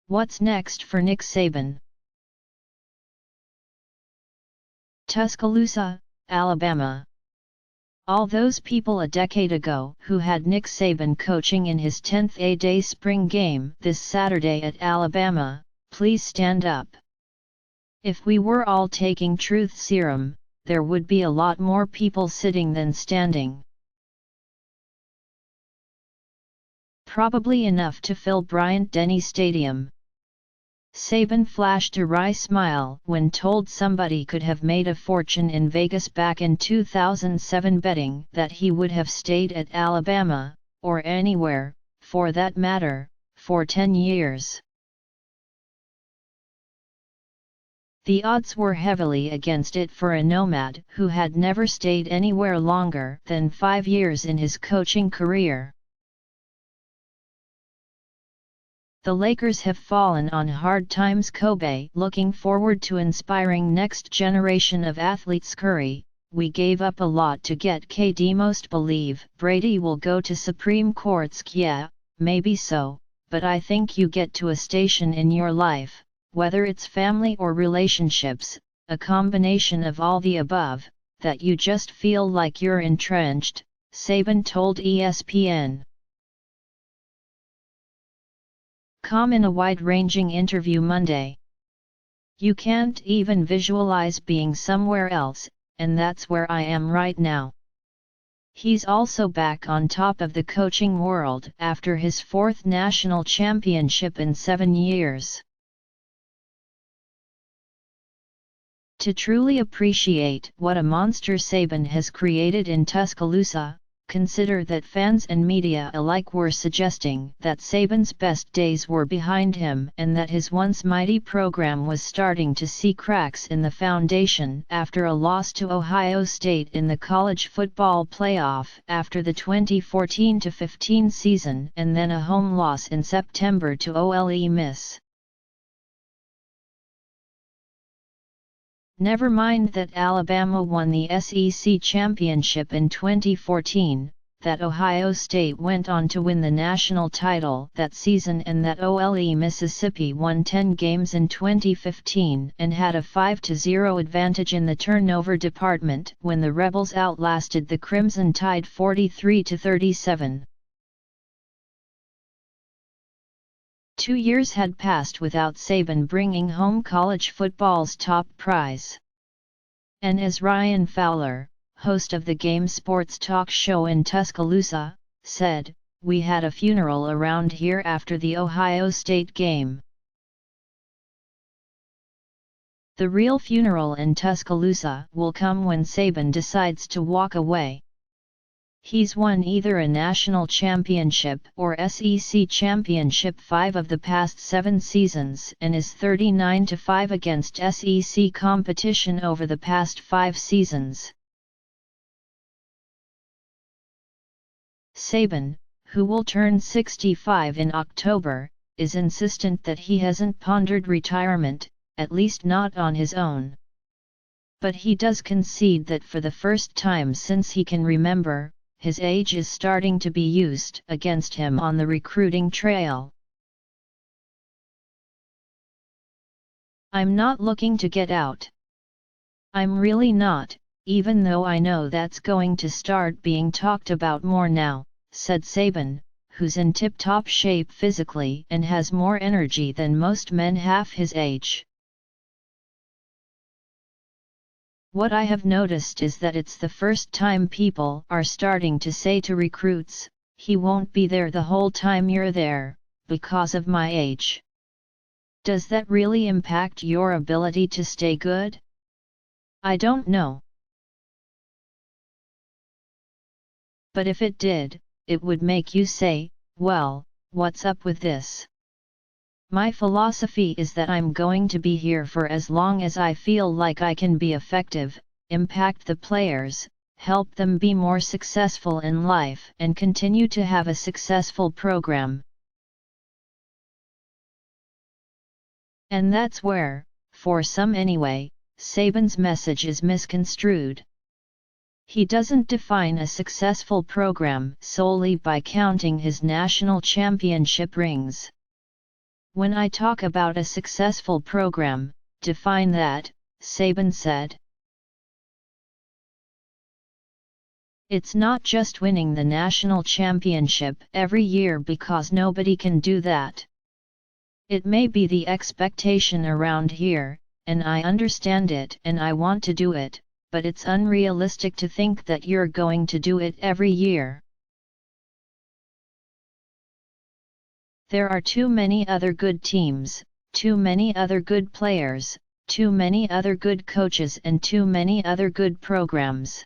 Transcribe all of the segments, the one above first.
What's next for Nick Saban? Tuscaloosa, Alabama. All those people a decade ago who had Nick Saban coaching in his 10th A-Day spring game this Saturday at Alabama, please stand up. If we were all taking truth serum, there would be a lot more people sitting than standing. Probably enough to fill Bryant-Denny Stadium. Saban flashed a wry smile when told somebody could have made a fortune in Vegas back in 2007 betting that he would have stayed at Alabama, or anywhere, for that matter, for 10 years. The odds were heavily against it for a nomad who had never stayed anywhere longer than 5 years in his coaching career. The Lakers have fallen on hard times. Kobe looking forward to inspiring next generation of athletesCurry. We gave up a lot to get KD'Most. Believe Brady will go to Supreme Courtsc. Yeah, maybe so, but I think you get to a station in your life, whether it's family or relationships, a combination of all the above, that you just feel like you're entrenched, Saban told ESPN. In a wide-ranging interview Monday. You can't even visualize being somewhere else, and that's where I am right now. He's also back on top of the coaching world after his 4th national championship in 7 years. To truly appreciate what a monster Saban has created in Tuscaloosa, consider that fans and media alike were suggesting that Saban's best days were behind him and that his once mighty program was starting to see cracks in the foundation after a loss to Ohio State in the college football playoff after the 2014-15 season and then a home loss in September to Ole Miss. Never mind that Alabama won the SEC championship in 2014, that Ohio State went on to win the national title that season and that Ole Mississippi won 10 games in 2015 and had a 5-0 advantage in the turnover department when the Rebels outlasted the Crimson Tide 43-37. 2 years had passed without Saban bringing home college football's top prize. And as Ryan Fowler, host of the Game Sports talk show in Tuscaloosa, said, "We had a funeral around here after the Ohio State game. The real funeral in Tuscaloosa will come when Saban decides to walk away. He's won either a national championship or SEC championship 5 of the past 7 seasons and is 39-5 against SEC competition over the past 5 seasons." Saban, who will turn 65 in October, is insistent that he hasn't pondered retirement, at least not on his own. But he does concede that for the first time since he can remember, his age is starting to be used against him on the recruiting trail. "I'm not looking to get out. I'm really not, even though I know that's going to start being talked about more now," said Saban, who's in tip-top shape physically and has more energy than most men half his age. "What I have noticed is that it's the first time people are starting to say to recruits, 'He won't be there the whole time you're there, because of my age.' Does that really impact your ability to stay good? I don't know. But if it did, it would make you say, 'Well, what's up with this?' My philosophy is that I'm going to be here for as long as I feel like I can be effective, impact the players, help them be more successful in life and continue to have a successful program." And that's where, for some anyway, Saban's message is misconstrued. He doesn't define a successful program solely by counting his national championship rings. When I talk about a successful program, define that, Saban said. It's not just winning the national championship every year because nobody can do that. It may be the expectation around here, and I understand it and I want to do it, but it's unrealistic to think that you're going to do it every year. There are too many other good teams, too many other good players, too many other good coaches and too many other good programs.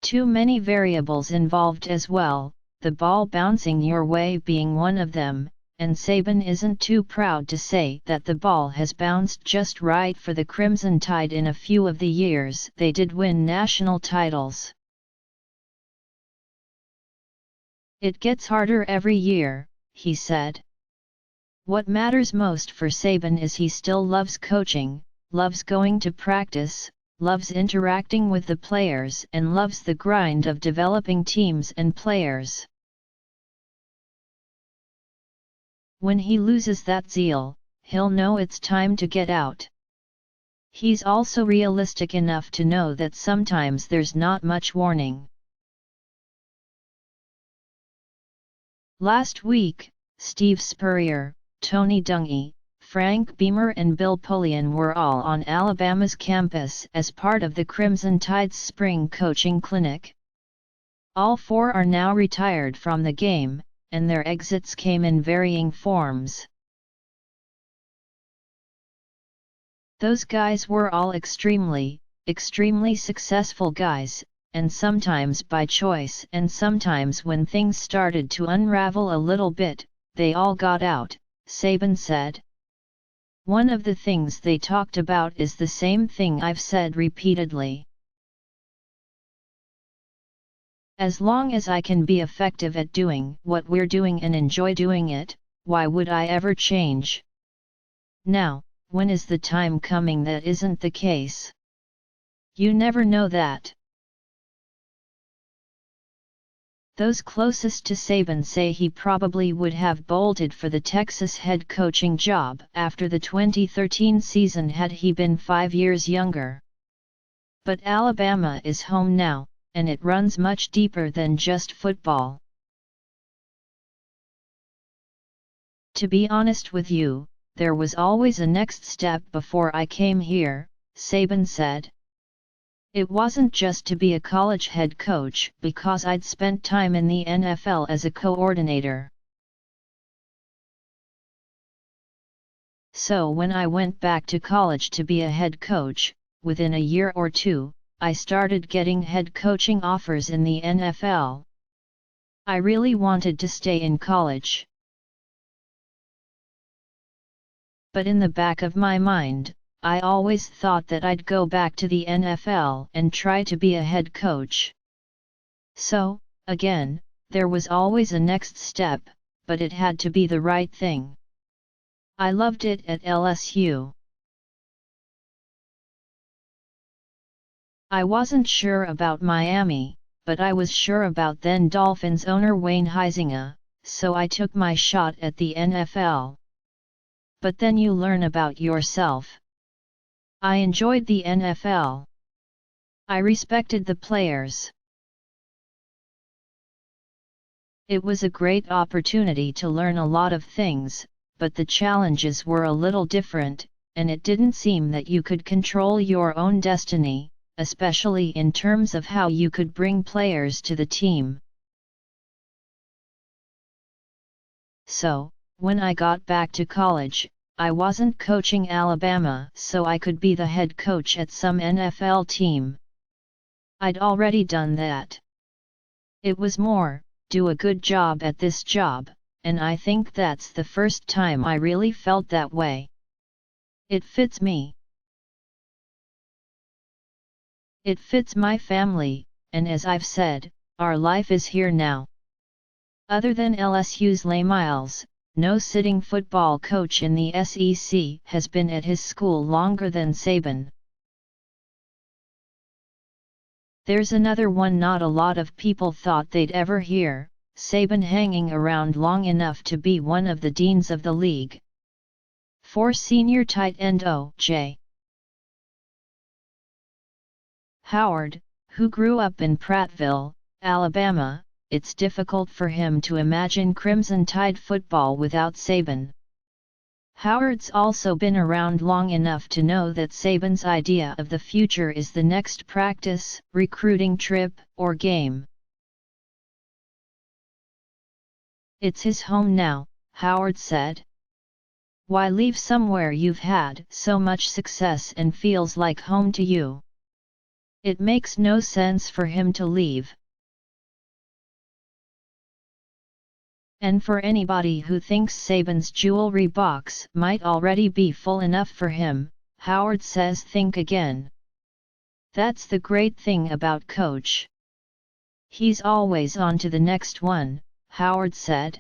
Too many variables involved as well, the ball bouncing your way being one of them, and Saban isn't too proud to say that the ball has bounced just right for the Crimson Tide in a few of the years they did win national titles. It gets harder every year, he said. What matters most for Saban is he still loves coaching, loves going to practice, loves interacting with the players and loves the grind of developing teams and players. When he loses that zeal, he'll know it's time to get out. He's also realistic enough to know that sometimes there's not much warning. Last week, Steve Spurrier, Tony Dungy, Frank Beamer and Bill Polian were all on Alabama's campus as part of the Crimson Tide's spring coaching clinic. All four are now retired from the game, and their exits came in varying forms. Those guys were all extremely successful guys, and sometimes by choice and sometimes when things started to unravel a little bit, they all got out, Saban said. One of the things they talked about is the same thing I've said repeatedly. As long as I can be effective at doing what we're doing and enjoy doing it, why would I ever change? Now, when is the time coming that isn't the case? You never know that. Those closest to Saban say he probably would have bolted for the Texas head coaching job after the 2013 season had he been 5 years younger. But Alabama is home now, and it runs much deeper than just football. To be honest with you, there was always a next step before I came here, Saban said. It wasn't just to be a college head coach because I'd spent time in the NFL as a coordinator. So when I went back to college to be a head coach, within a year or two, I started getting head coaching offers in the NFL. I really wanted to stay in college. But in the back of my mind, I always thought that I'd go back to the NFL and try to be a head coach. So, again, there was always a next step, but it had to be the right thing. I loved it at LSU. I wasn't sure about Miami, but I was sure about then Dolphins owner Wayne Huizenga, so I took my shot at the NFL. But then you learn about yourself. I enjoyed the NFL. I respected the players. It was a great opportunity to learn a lot of things, but the challenges were a little different, and it didn't seem that you could control your own destiny, especially in terms of how you could bring players to the team. So, when I got back to college, I wasn't coaching Alabama so I could be the head coach at some NFL team. I'd already done that. It was more, do a good job at this job, and I think that's the first time I really felt that way. It fits me. It fits my family, and as I've said, our life is here now. Other than LSU's Les Miles, no sitting football coach in the SEC has been at his school longer than Saban. There's another one not a lot of people thought they'd ever hear, Saban hanging around long enough to be one of the deans of the league. 4. Senior tight end O.J. Howard, who grew up in Prattville, Alabama. It's difficult for him to imagine Crimson Tide football without Saban. Howard's also been around long enough to know that Saban's idea of the future is the next practice, recruiting trip, or game. It's his home now, Howard said. Why leave somewhere you've had so much success and feels like home to you? It makes no sense for him to leave. And for anybody who thinks Saban's jewelry box might already be full enough for him, Howard says think again. That's the great thing about Coach. He's always on to the next one, Howard said.